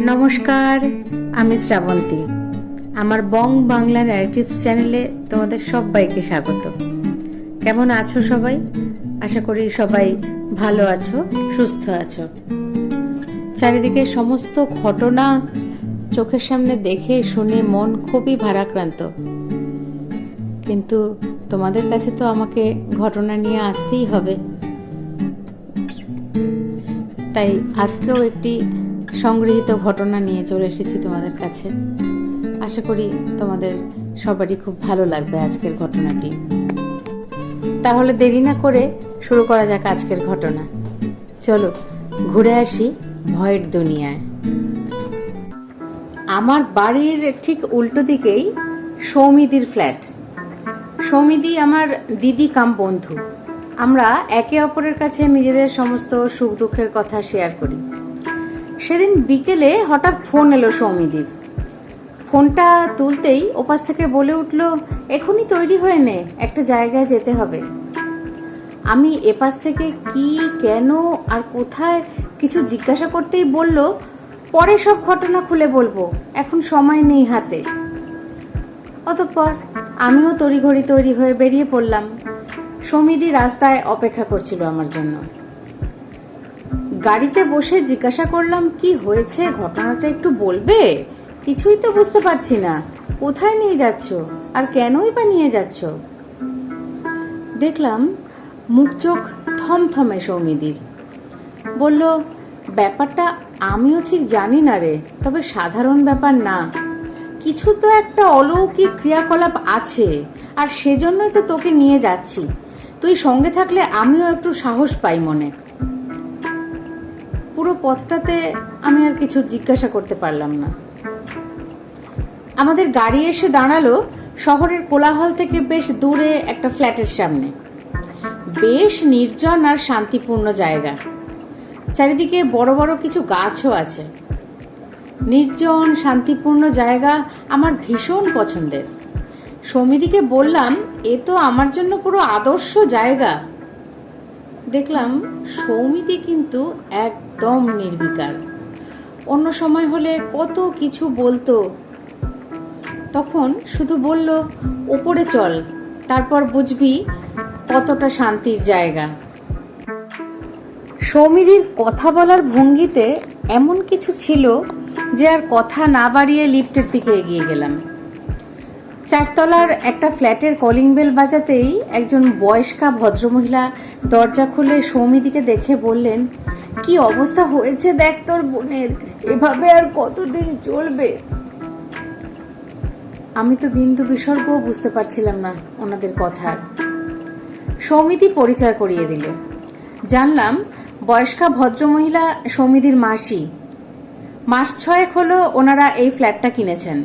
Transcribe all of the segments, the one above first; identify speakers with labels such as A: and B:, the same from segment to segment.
A: নমস্কার, আমি শ্রাবন্তী। আমার বং বাংলা ন্যারেটিভস চ্যানেলে তোমাদের সবাইকে স্বাগত। কেমন আছো সবাই? আশা করি সবাই ভালো আছো, সুস্থ আছো। চারিদিকে সমস্ত ঘটনা চোখের সামনে দেখে শুনে মন খুবই ভারাক্রান্ত, কিন্তু তোমাদের কাছে তো আমাকে ঘটনা নিয়ে আসতেই হবে। তাই আজকেও একটি সংগৃহীত ঘটনা নিয়ে চলে এসেছি তোমাদের কাছে। আশা করি তোমাদের সবারই খুব ভালো লাগবে আজকের ঘটনাটি। তাহলে দেরি না করে শুরু করা যাক আজকের ঘটনা। চলো ঘুরে আসি ভয়ের দুনিয়ায়। আমার বাড়ির ঠিক উল্টো দিকেই সৌমিদির ফ্ল্যাট। সৌমিদি আমার দিদি কাম বন্ধু। আমরা একে অপরের কাছে নিজেদের সমস্ত সুখ দুঃখের কথা শেয়ার করি। সেদিন বিকেলে হঠাৎ ফোন এলো সৌমিদির। ফোনটা তুলতেই ওপাশ থেকে বলে উঠল, এখনই তৈরি হয়ে নে, একটা জায়গায় যেতে হবে। আমি এপাশ থেকে কি, কেন আর কোথায় কিছু জিজ্ঞাসা করতেই বলল, পরে সব ঘটনা খুলে বলবো, এখন সময় নেই হাতে। অতঃপর আমিও তড়িঘড়ি তৈরি হয়ে বেরিয়ে পড়লাম। সৌমিদি রাস্তায় অপেক্ষা করছিল আমার জন্য। গাড়িতে বসে জিজ্ঞাসা করলাম, কি হয়েছে, ঘটনাটা একটু বলবে? কিছুই তো বুঝতে পারছি না, কোথায় নিয়ে যাচ্ছ আর কেনই বা নিয়ে যাচ্ছ? দেখলাম মুখ চোখ থমথমে সৌমিদির। বলল, ব্যাপারটা আমিও ঠিক জানি না রে, তবে সাধারণ ব্যাপার না, কিছু তো একটা অলৌকিক ক্রিয়াকলাপ আছে, আর সেজন্যই তো তোকে নিয়ে যাচ্ছি। তুই সঙ্গে থাকলে আমিও একটু সাহস পাই মনে। পুরো পথটাতে আমি আর কিছু জিজ্ঞাসা করতে পারলাম না। আমাদের গাড়ি এসে দাঁড়ালো শহরের কোলাহল থেকে বেশ দূরে একটা ফ্ল্যাটের সামনে। বেশ নির্জন আর শান্তিপূর্ণ জায়গা। চারিদিকে বড় বড় কিছু গাছও আছে। নির্জন শান্তিপূর্ণ জায়গা আমার ভীষণ পছন্দের। সৌমিদিকে বললাম, এ তো আমার জন্য পুরো আদর্শ জায়গা। দেখলাম সৌমিদি কিন্তু একদম নির্বিকার। অন্য সময় হলে কত কিছু বলতো, তখন শুধু বলল, ওপরে চল, তারপর বুঝবি কতটা শান্তির জায়গা। সৌমিদির কথা বলার ভঙ্গিতে এমন কিছু ছিল যে আর কথা না বাড়িয়ে লিফটের দিকে এগিয়ে গেলাম। চারতলার একটা ফ্ল্যাটের কলিং বেল বাজাতেই একজন বয়স্কা ভদ্রমহিলা দরজা খুলে সৌমিদিকে দেখে বললেন, কি অবস্থা হয়েছে দেখ তোর বোনের, এভাবে আর কতদিন চলবে? আমি তো বিন্দু বিসর্গও বুঝতে পারছিলাম না ওনাদের কথার। সৌমিদি পরিচয় করিয়ে দিল। জানলাম বয়স্কা ভদ্রমহিলা সৌমিদির মাসি। মাস 6 হলো ওনারা এই ফ্ল্যাটটা কিনেছেন,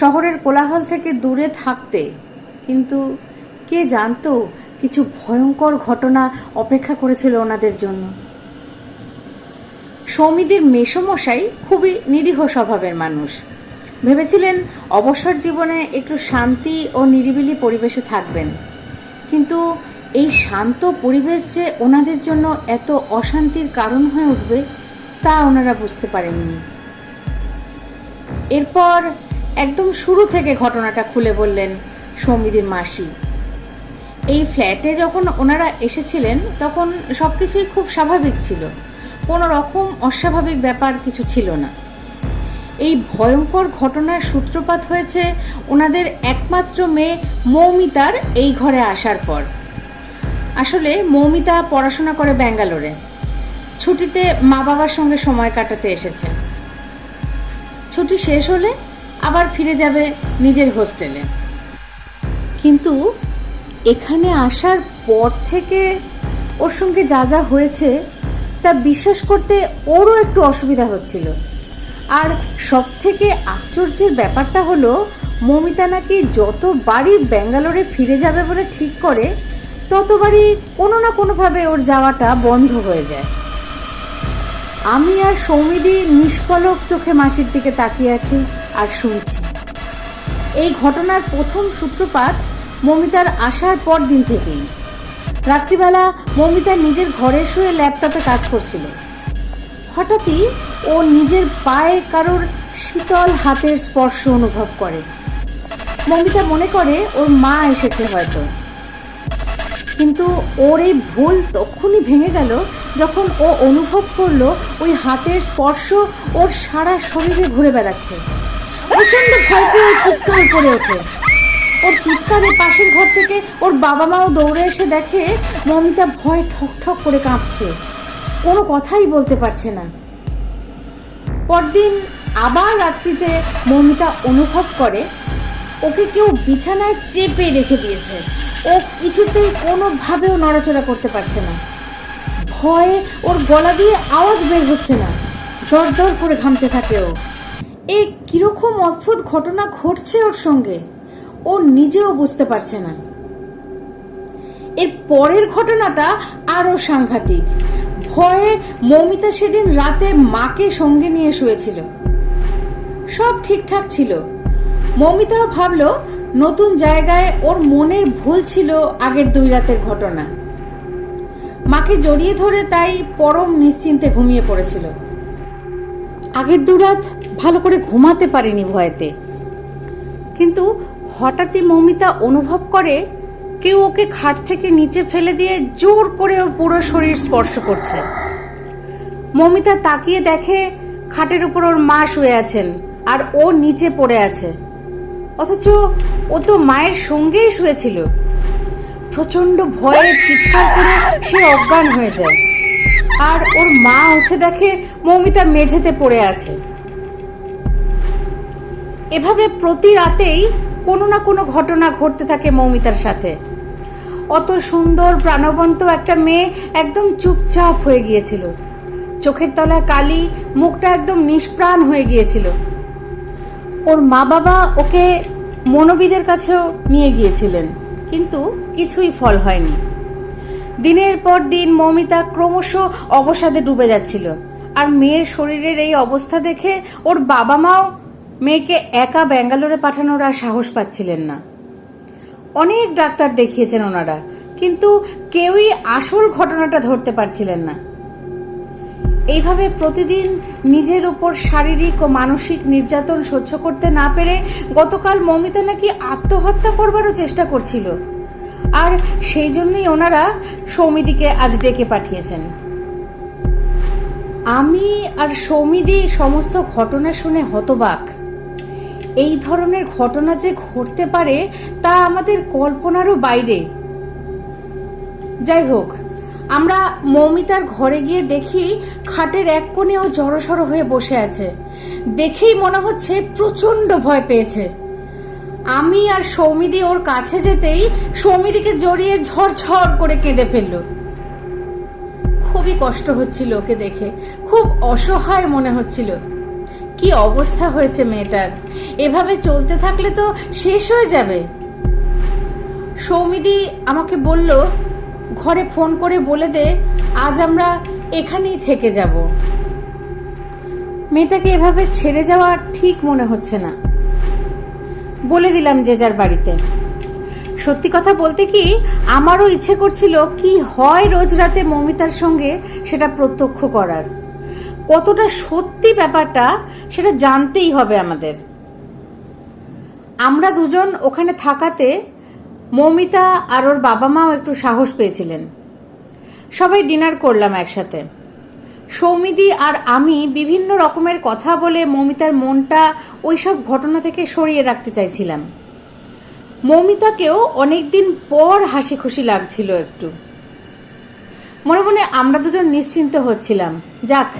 A: শহরের কোলাহল থেকে দূরে থাকতে। কিন্তু কে জানতো কিছু ভয়ঙ্কর ঘটনা অপেক্ষা করেছিল ওনাদের জন্য। সৌমিদির মেসোমশাই খুবই নিরীহ স্বভাবের মানুষ। ভেবেছিলেন অবসর জীবনে একটু শান্তি ও নিরিবিলি পরিবেশে থাকবেন, কিন্তু এই শান্ত পরিবেশ যে ওনাদের জন্য এত অশান্তির কারণ হয়ে উঠবে তা ওনারা বুঝতে পারেননি। এরপর একদম শুরু থেকে ঘটনাটা খুলে বললেন সৌমিদির মাসি। এই ফ্ল্যাটে যখন ওনারা এসেছিলেন তখন সবকিছুই খুব স্বাভাবিক ছিল, কোনো রকম অস্বাভাবিক ব্যাপার কিছু ছিল না। এই ভয়ঙ্কর ঘটনার সূত্রপাত হয়েছে ওনাদের একমাত্র মেয়ে মৌমিতার এই ঘরে আসার পর। আসলে মৌমিতা পড়াশোনা করে ব্যাঙ্গালোরে, ছুটিতে মা বাবার সঙ্গে সময় কাটাতে এসেছে। ছুটি শেষ হলে আবার ফিরে যাবে নিজের হোস্টেলে। কিন্তু এখানে আসার পর থেকে ওর সঙ্গে যা যা হয়েছে তা বিশ্বাস করতে ওরও একটু অসুবিধা হচ্ছিল। আর সব থেকে আশ্চর্যের ব্যাপারটা হলো, মৌমিতা নাকি যতবারই ব্যাঙ্গালোরে ফিরে যাবে বলে ঠিক করে ততবারই কোনো না কোনোভাবে ওর যাওয়াটা বন্ধ হয়ে যায়। আমি আর সৌমিদি নিষ্পলক চোখে মাসির দিকে তাকিয়ে আছি আর শুনছি। এই ঘটনার প্রথম সূত্রপাত মৌমিতার আসার পর দিন থেকেই। রাত্রিবেলা মৌমিতা নিজের ঘরে শুয়ে ল্যাপটপে কাজ করছিল। হঠাৎই ও নিজের পায়ে কারোর শীতল হাতের স্পর্শ অনুভব করে। মৌমিতা মনে করে ওর মা এসেছে হয়তো, কিন্তু ওর এই ভুল তখনই ভেঙে গেল যখন ও অনুভব করলো ওই হাতের স্পর্শ ওর সারা শরীরে ঘুরে বেড়াচ্ছে। প্রচন্ড ভয় পেয়ে চিৎকার করে ওঠে। ওর চিৎকারে পাশের ঘর থেকে ওর বাবা মাও দৌড়ে এসে দেখে মৌমিতা ভয় ঠক ঠক করে কাঁপছে, কোনো কথাই বলতে পারছে না। পরদিন আবার রাত্রিতে মৌমিতা অনুভব করে ওকে কেউ বিছানায় চেপে রেখে দিয়েছে। ও কিছুতেই কোনোভাবেও নড়াচড়া করতে পারছে না। ভয়ে ওর গলা দিয়ে আওয়াজ বের হচ্ছে না, দর দর করে ঘামতে থাকে ও। কিরকম অদ্ভুত ঘটনা ঘটছে ওর সঙ্গে, ও নিজেও বুঝতে পারছে না। এর পরের ঘটনাটা আরো সাংঘাতিক। ভয়ে মৌমিতা সেদিন রাতে মাকে সঙ্গে নিয়ে শুয়েছিল। সব ঠিকঠাক ছিল। মৌমিতাও ভাবলো নতুন জায়গায় ওর মনের ভুল ছিল আগের 2 রাতের ঘটনা। মাকে জড়িয়ে ধরে তাই পরম নিশ্চিন্তে ঘুমিয়ে পড়েছিল। আগের 2 রাত ভালো করে ঘুমাতে পারেনি ভয়েতে। কিন্তু হঠাৎই মৌমিতা অনুভব করে কেউ ওকে খাট থেকে নিচে ফেলে দিয়ে জোর করে ওর পুরো শরীর স্পর্শ করছে। মৌমিতা তাকিয়ে দেখে খাটের উপর ওর মা শুয়ে আছেন আর ও নিচে পড়ে আছে, অথচ ও তো মায়ের সঙ্গেই শুয়েছিল। প্রচন্ড ভয়ে চিৎকার করে সে অজ্ঞান হয়ে যায়, আর ওর মা উঠে দেখে মৌমিতা মেঝেতে পড়ে আছে। এভাবে প্রতি রাতেই কোনো না কোনো ঘটনা ঘটতে থাকে মৌমিতার সাথে। অত সুন্দর প্রাণবন্ত একটা মেয়ে একদম চুপচাপ হয়ে গিয়েছিল, চোখের তলায় কালি, মুখটা একদম নিষ্প্রাণ হয়ে গিয়েছিল। ওর মা বাবা ওকে মনোবিদের কাছেও নিয়ে গিয়েছিলেন, কিন্তু কিছুই ফল হয়নি। দিনের পর দিন মৌমিতা ক্রমশ অবসাদে ডুবে যাচ্ছিল, আর মেয়ের শরীরের এই অবস্থা দেখে ওর বাবা মাও মেয়েকে একা ব্যাঙ্গালোরে পাঠানোর আর সাহস পাচ্ছিলেন না। অনেক ডাক্তার দেখিয়েছেন ওনারা, কিন্তু কেউই আসল ঘটনাটা ধরতে পারছিলেন না। এইভাবে প্রতিদিন নিজের উপর শারীরিক ও মানসিক নির্যাতন সহ্য করতে না পেরে গতকাল মৌমিতা নাকি আত্মহত্যা করবারও চেষ্টা করছিল, আর সেই জন্যই ওনারা সৌমিদিকে আজ ডেকে পাঠিয়েছেন। আমি আর সৌমিদি সমস্ত ঘটনা শুনে হতবাক। এই ধরনের ঘটনা যে ঘটতে পারে তা আমাদের কল্পনারও বাইরে। যাই হোক, আমরা মৌমিতার ঘরে গিয়ে দেখি খাটের এক কোণে ও জড়সড় হয়ে বসে আছে। দেখেই মনে হচ্ছে প্রচন্ড ভয় পেয়েছে। আমি আর সৌমিদি ওর কাছে যেতেই সৌমিদিকে জড়িয়ে ঝরঝর করে কেঁদে ফেলল। খুবই কষ্ট হচ্ছিল ওকে দেখে, খুব অসহায় মনে হচ্ছিল। কি অবস্থা হয়েছে মেয়েটার, এভাবে চলতে থাকলে তো শেষ হয়ে যাবে। সৌমিদি আমাকে বলল, ঘরে ফোন করে বলে দে আজ আমরা এখানেই থেকে যাব। মেয়েটাকে এভাবে ছেড়ে যাওয়া ঠিক মনে হচ্ছে না। বলে দিলাম যে যার বাড়িতে। সত্যি কথা বলতে কি, আমারও ইচ্ছে করছিল কি হয় রোজ রাতে মৌমিতার সঙ্গে সেটা প্রত্যক্ষ করার। কতটা সত্যি ব্যাপারটা সেটা জানতেই হবে আমাদের। আমরা দুজন ওখানে থাকাতে মৌমিতা আর ওর বাবা মাও একটু সাহস পেয়েছিলেন। সবাই ডিনার করলাম একসাথে। সৌমিদি আর আমি বিভিন্ন রকমের কথা বলে মৌমিতার মনটা ওইসব ঘটনা থেকে সরিয়ে রাখতে চাইছিলাম। মৌমিতাকেও অনেকদিন পর হাসি খুশি লাগছিল একটু। মনে মনে আমরা দুজন নিশ্চিন্ত হচ্ছিলাম, যাক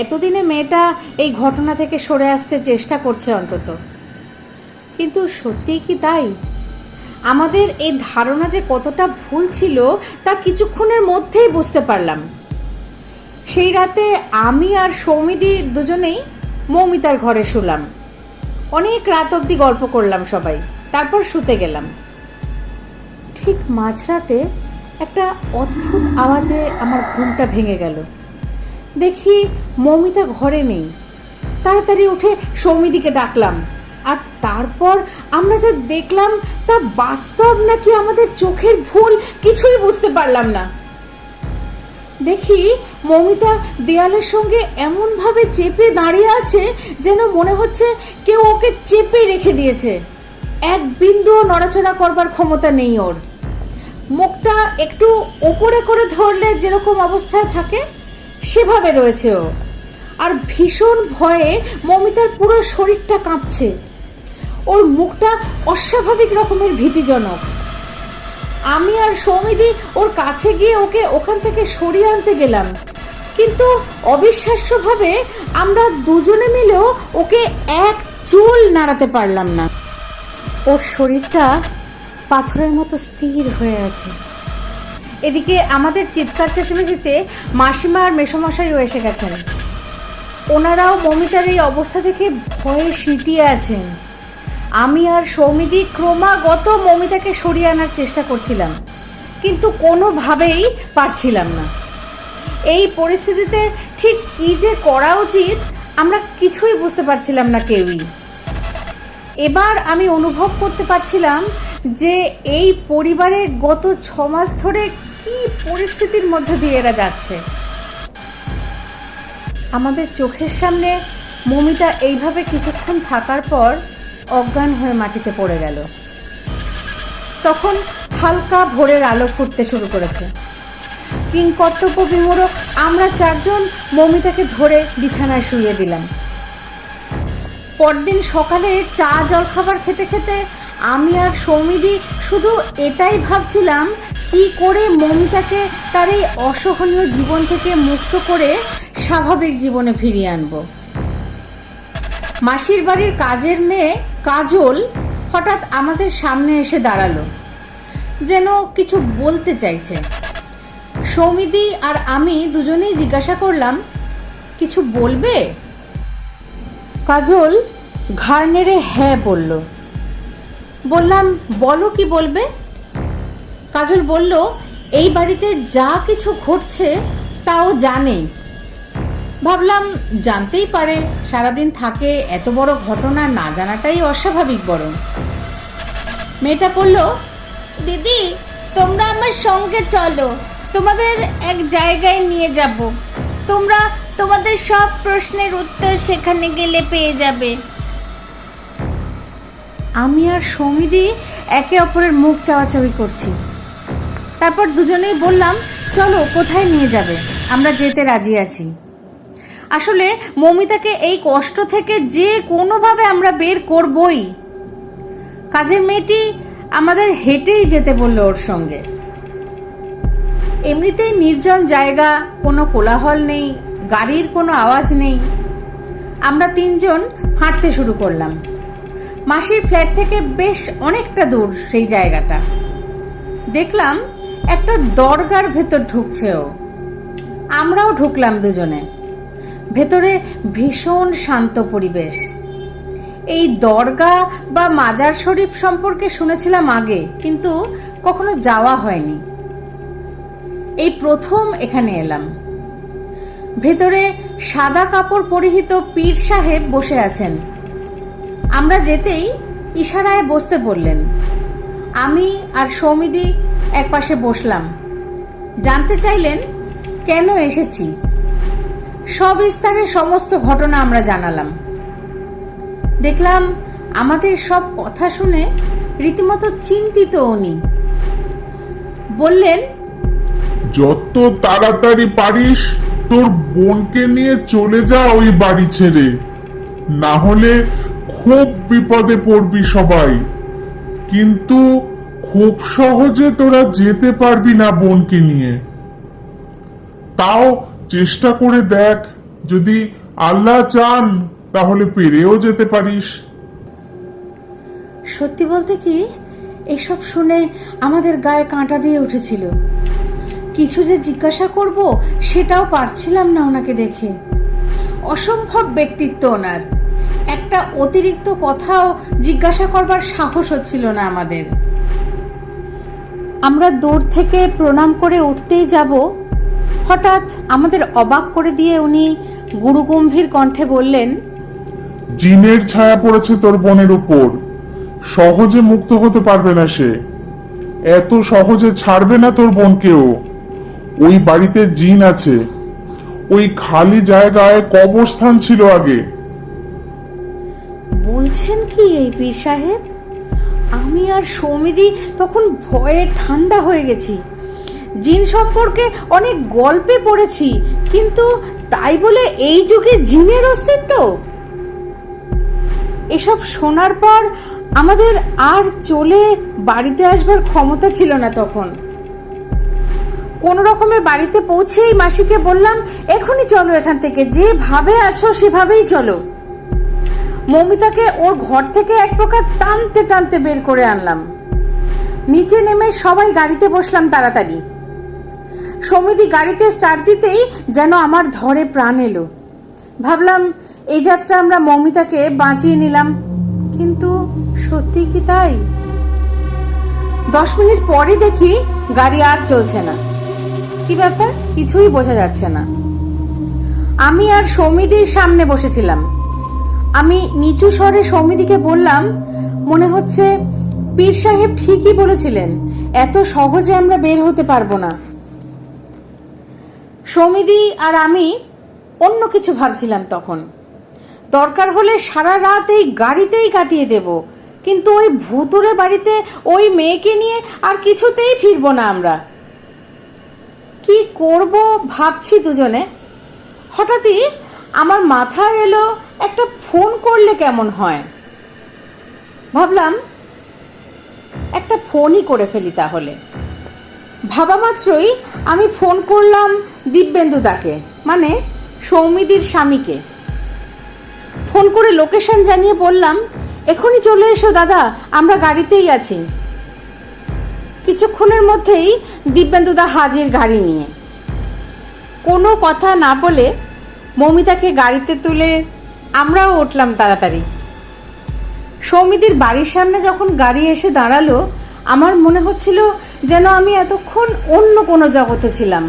A: এতদিনে মেয়েটা এই ঘটনা থেকে সরে আসতে চেষ্টা করছে অন্তত। কিন্তু সত্যিই কি তাই? আমাদের এই ধারণা যে কতটা ভুল ছিল তা কিছুক্ষণের মধ্যেই বুঝতে পারলাম। সেই রাতে আমি আর সৌমিদি দুজনেই মৌমিতার ঘরে শুলাম। অনেক রাত অবধি গল্প করলাম সবাই, তারপর শুতে গেলাম। ঠিক মাঝরাতে একটা অদ্ভুত আওয়াজে আমার ঘুমটা ভেঙে গেল। দেখি মৌমিতা ঘরে নেই। তাড়াতাড়ি উঠে সৌমিদিকে ডাকলাম, আর তারপর আমরা যা দেখলাম তা বাস্তব নাকি আমাদের চোখের ভুল কিছুই বুঝতে পারলাম না। দেখি মৌমিতা দেয়ালের সঙ্গে এমনভাবে চেপে দাঁড়িয়ে আছে যেন মনে হচ্ছে কেউ ওকে চেপে রেখে দিয়েছে। এক বিন্দুও নড়াচড়া করবার ক্ষমতা নেই ওর। মুখটা একটু ওপরে করে ধরলে যেরকম অবস্থায় থাকে সেভাবে রয়েছে ও। আর ভীষণ ভয়ে মৌমিতার পুরো শরীরটা কাঁপছে। ওর মুখটা অস্বাভাবিক রকমের ভীতিজনক। আমি আর সৌমিদি ওর কাছে গিয়ে ওকে ওখান থেকে সরিয়ে আনতে গেলাম, কিন্তু অবিশ্বাস্যভাবে আমরা দুজনে মিলেও ওকে এক চুল নাড়াতে পারলাম না। ওর শরীরটা পাথরের মতো স্থির হয়ে আছে। এদিকে আমাদের চিৎকার চেঁচামেচিতে মাসিমা আর মেসোমশাইও এসে গেছেন। ওনারাও মৌমিতার এই অবস্থা থেকে ভয়ে সিঁটিয়ে আছেন। আমি আর সৌমিদি ক্রমাগত মৌমিতাকে সরিয়ে আনার চেষ্টা করছিলাম, কিন্তু কোনোভাবেই পারছিলাম না। এই পরিস্থিতিতে ঠিক কি যে করা উচিত আমরা কিছুই বুঝতে পারছিলাম না কেউই। এবার আমি অনুভব করতে পারছিলাম যে এই পরিবারে গত 6 মাস ধরে কি পরিস্থিতির মধ্যে দিয়ে এরা যাচ্ছে। আমাদের চোখের সামনে মৌমিতা এইভাবে কিছুক্ষণ থাকার পর অজ্ঞান হয়ে মাটিতে পড়ে গেল। তখন হালকা ভোরের আলো ফুটতে শুরু করেছে। কিংকর্তব্য বিমূঢ় আমরা 4 জন মৌমিতাকে ধরে বিছানায় শুইয়ে দিলাম। পরদিন সকালে চা জলখাবার খেতে খেতে আমি আর সৌমিদি শুধু এটাই ভাবছিলাম কি করে মৌমিতাকে তার এই অসহনীয় জীবন থেকে মুক্ত করে স্বাভাবিক জীবনে ফিরিয়ে আনবো। মাসির বাড়ির কাজের মেয়ে কাজল হঠাৎ আমাদের সামনে এসে দাঁড়ালো, যেন কিছু বলতে চাইছে। সৌমিদি আর আমি দুজনেই জিজ্ঞাসা করলাম, কিছু বলবে? কাজল ঘাড় নেড়ে হ্যাঁ বলল। বললাম, বলো কি বলবে? কাজল বলল, এই বাড়িতে যা কিছু ঘটছে তাও জানে। ভাবলাম জানতেই পারে, সারাদিন থাকে, এত বড় ঘটনা না জানাটাই অস্বাভাবিক বরং। মেয়েটা বলল, দিদি তোমরা আমার সঙ্গে চলো, তোমাদের এক জায়গায় নিয়ে যাব, তোমরা তোমাদের সব প্রশ্নের উত্তর সেখানে গেলে পেয়ে যাবে। আমি আর সৌমিদি একে অপরের মুখ চাওয়াচাওয়ি করছি। তারপর দুজনেই বললাম, চলো, কোথায় নিয়ে যাবে, আমরা যেতে রাজি আছি। আসলে মৌমিতাকে এই কষ্ট থেকে যে কোনোভাবে আমরা বের করবই। কাজের মেয়েটি আমাদের হেঁটেই যেতে বলল ওর সঙ্গে। এমনিতেই নির্জন জায়গা, কোনো কোলাহল নেই, গাড়ির কোনো আওয়াজ নেই। আমরা 3 জন হাঁটতে শুরু করলাম। মাসির ফ্ল্যাট থেকে বেশ অনেকটা দূর সেই জায়গাটা। দেখলাম একটা দরগার ভেতর ঢুকছে ও। আমরাও ঢুকলাম দুজনে। ভেতরে ভীষণ শান্ত পরিবেশ। এই দরগা বা মাজার শরীফ সম্পর্কে শুনেছিলাম আগে, কিন্তু কখনো যাওয়া হয়নি। এই প্রথম এখানে এলাম। ভেতরে সাদা কাপড় পরিহিত পীর সাহেব বসে আছেন। আমরা যেতেই ইশারায় বসতে বললেন। আমি আর সৌমিদি এক পাশে বসলাম। জানতে চাইলেন কেন এসেছি। সবিস্তারে সমস্ত ঘটনা আমরা জানালাম। দেখলাম আমাদের সব কথা শুনে রীতিমতো চিন্তিত উনি। বললেন,
B: যত তাড়াতাড়ি পারিস তোর বোনকে নিয়ে চলে যা ওই বাড়ি ছেড়ে, না হলে খুব বিপদে পড়বি সবাই। কিন্তু খুব সহজে তোরা যেতে পারবি না বোনকে নিয়ে। তাও চেষ্টা করে দেখ, যদি আল্লাহ চান তাহলে পেরেও যেতে পারিস।
A: সত্যি বলতে কি, এসব শুনে আমাদের গায়ে কাঁটা দিয়ে উঠেছিল। কিছু যে জিজ্ঞাসা করব সেটাও পারছিলাম না ওনাকে দেখে। অসম্ভব ব্যক্তিত্ব ওনার। একটা অতিরিক্ত কথাও জিজ্ঞাসা করবার সাহস হচ্ছিল না আমাদের। আমরা দূর থেকে প্রণাম করে উঠতেই যাব, হঠাৎ আমাদের অবাক করে দিয়ে উনি গুরুগম্ভীর কণ্ঠে বললেন,
B: জিনের ছায়া পড়েছে তোর বোনের উপর, সহজে মুক্ত হতে পারবে না সে। এত সহজে ছাড়বে না তোর বোনকেও। ওই বাড়িতে জিন আছে। ওই খালি জায়গায় কবরস্থান ছিল আগে।
A: বলছেন কি এই পীর সাহেব? আমি আর সৌমিদি তখন ভয়ে ঠান্ডা হয়ে গেছি। জিন সম্পর্কে অনেক গল্পে পড়েছি, কিন্তু তাই বলে এই যুগে জিনের অস্তিত্ব? এসব শোনার পর আমাদের আর চলে বাড়িতে আসবার ক্ষমতা ছিল না তখন। কোন রকমে বাড়িতে পৌঁছেই মাসিকে বললাম, এখনই চলো এখান থেকে, যেভাবে আছো সেভাবেই চলো। মৌমিতাকে ওর ঘর থেকে এক প্রকার টানতে টানতে বের করে আনলাম। নিচে নেমে সবাই গাড়িতে বসলাম তাড়াতাড়ি। সমিতি গাড়িতে স্টার্ট দিতেই যেন আমার ধরে প্রাণ এলো। ভাবলাম এই যাত্রা আমরা মৌমিতাকে বাঁচিয়ে নিলাম, কিন্তু সত্যি কি তাই? 10 মিনিট পরে দেখি গাড়ি আর চলছে না। কি ব্যাপার কিছুই বোঝা যাচ্ছে না। আমি আর সমিতির সামনে বসেছিলাম। আমি নিচু স্বরে সমিতিকে বললাম, মনে হচ্ছে পীর সাহেব ঠিকই বলেছিলেন, এত সহজে আমরা বের হতে পারবো না। সমিতি আর আমি অন্য কিছু ভাবছিলাম তখন। দরকার হলে সারা রাত এই গাড়িতেই কাটিয়ে দেব, কিন্তু ওই ভুতুড়ে বাড়িতে ওই মেয়েকে নিয়ে আর কিছুতেই ফিরবো না আমরা। কি করব ভাবছি দুজনে। হঠাৎই আমার মাথায় এলো একটা ফোন করলে কেমন হয়। ভাবলাম একটা ফোনই করে ফেলি তাহলে। ভাবা মাত্রই আমি ফোন করলাম দিব্যেন্দু দাকে, মানে সৌমিদির স্বামীকে। ফোন করে লোকেশন জানিয়ে বললাম, এখনই চলে এসো দাদা, আমরা গাড়িতেই আছি। কিছুক্ষণের মধ্যেই দিব্যেন্দুদা হাজির গাড়ি নিয়ে। কোনো কথা না বলে মৌমিতাকে গাড়িতে তুলে আমরাও উঠলাম তাড়াতাড়ি। সৌমিদির বাড়ির সামনে যখন গাড়ি এসে দাঁড়ালো, আমার মনে হচ্ছিল যেন আমি এতক্ষণ অন্য কোনো জগতে ছিলাম।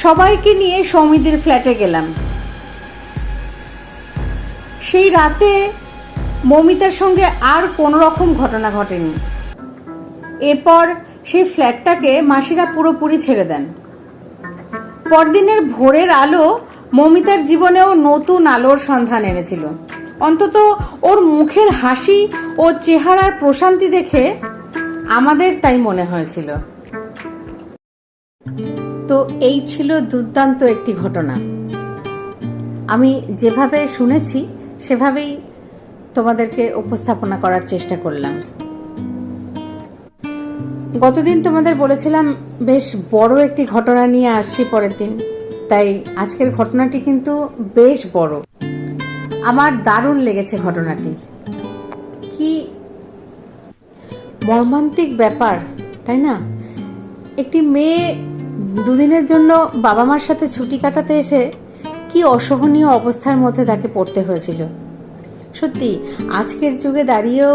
A: সবাইকে নিয়ে সৌমিদির ফ্ল্যাটে গেলাম। সেই রাতে মৌমিতার সঙ্গে আর কোনো রকম ঘটনা ঘটেনি। এরপর সেই ফ্ল্যাটটাকে মাসিরা পুরোপুরি ছেড়ে দেন। পরদিনের ভোরের আলো মৌমিতার জীবনেও নতুন আলোর সন্ধান এনেছিল। অন্তত ওর মুখের হাসি ও চেহারার প্রশান্তি দেখে আমাদের তাই মনে হয়েছিল। তো এই ছিল দুর্দান্ত একটি ঘটনা। আমি যেভাবে শুনেছি সেভাবেই তোমাদেরকে উপস্থাপনা করার চেষ্টা করলাম। গতদিন তোমাদের বলেছিলাম বেশ বড় একটি ঘটনা নিয়ে আসছি পরের দিন, তাই আজকের ঘটনাটি কিন্তু বেশ বড়। আমার দারুণ লেগেছে ঘটনাটি। কি মর্মান্তিক ব্যাপার, তাই না? একটি মেয়ে দুদিনের জন্য বাবা মার সাথে ছুটি কাটাতে এসে কি অসহনীয় অবস্থার মধ্যে তাকে পড়তে হয়েছিল। সত্যি আজকের যুগে দাঁড়িয়েও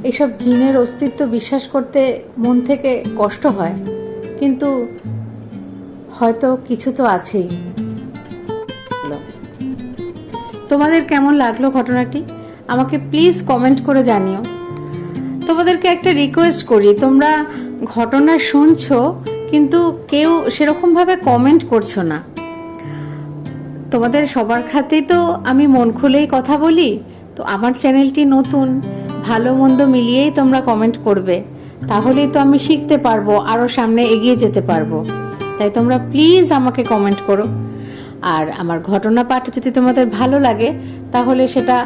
A: এসব জিনের অস্তিত্ব বিশ্বাস করতে মন থেকে কষ্ট হয়, কিন্তু হয়তো কিছু তো আছেই। তোমাদের কেমন লাগলো ঘটনাটি আমাকে প্লিজ কমেন্ট করে জানিও। তোমাদেরকে একটা রিকোয়েস্ট করি, তোমরা ঘটনা শুনছো কিন্তু কেউ সেরকমভাবে কমেন্ট করছো না। তোমাদের সবার খাতেই তো আমি মন খুলেই কথা বলি। তো আমার চ্যানেলটি নতুন, ভালো মন্দ মিলিয়েই তোমরা কমেন্ট করবে, তাহলেই তো আমি শিখতে পারবো, আরও সামনে এগিয়ে যেতে পারবো। তাই তোমরা প্লিজ আমাকে কমেন্ট করো। আর আমার ঘটনা পাঠ যদি তোমাদের ভালো লাগে তাহলে সেটা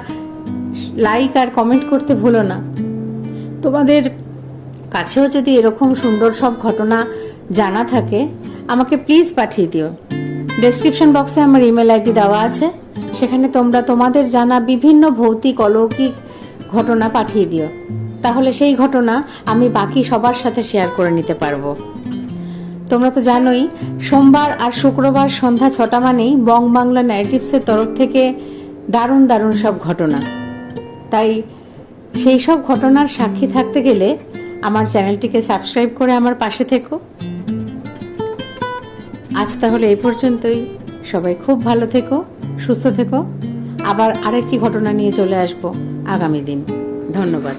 A: লাইক আর কমেন্ট করতে ভুলো না। তোমাদের কাছেও যদি এরকম সুন্দর সব ঘটনা জানা থাকে আমাকে প্লিজ পাঠিয়ে দিও। ডেসক্রিপশন বক্সে আমার ইমেল আইডি দেওয়া আছে, সেখানে তোমরা তোমাদের জানা বিভিন্ন ভৌতিক অলৌকিক ঘটনা পাঠিয়ে দিও। তাহলে সেই ঘটনা আমি বাকি সবার সাথে শেয়ার করে নিতে পারবো। তোমরা তো জানোই সোমবার আর শুক্রবার সন্ধ্যা 6টা মানেই বং বাংলা ন্যারেটিভসের তরফ থেকে দারুণ দারুণ সব ঘটনা। তাই সেই সব ঘটনার সাক্ষী থাকতে গেলে আমার চ্যানেলটিকে সাবস্ক্রাইব করে আমার পাশে থেকো। আজ তাহলে এই পর্যন্তই। সবাই খুব ভালো থেকো, সুস্থ থেকো। আবার আরেকটি ঘটনা নিয়ে চলে আসবো আগামী দিন। ধন্যবাদ।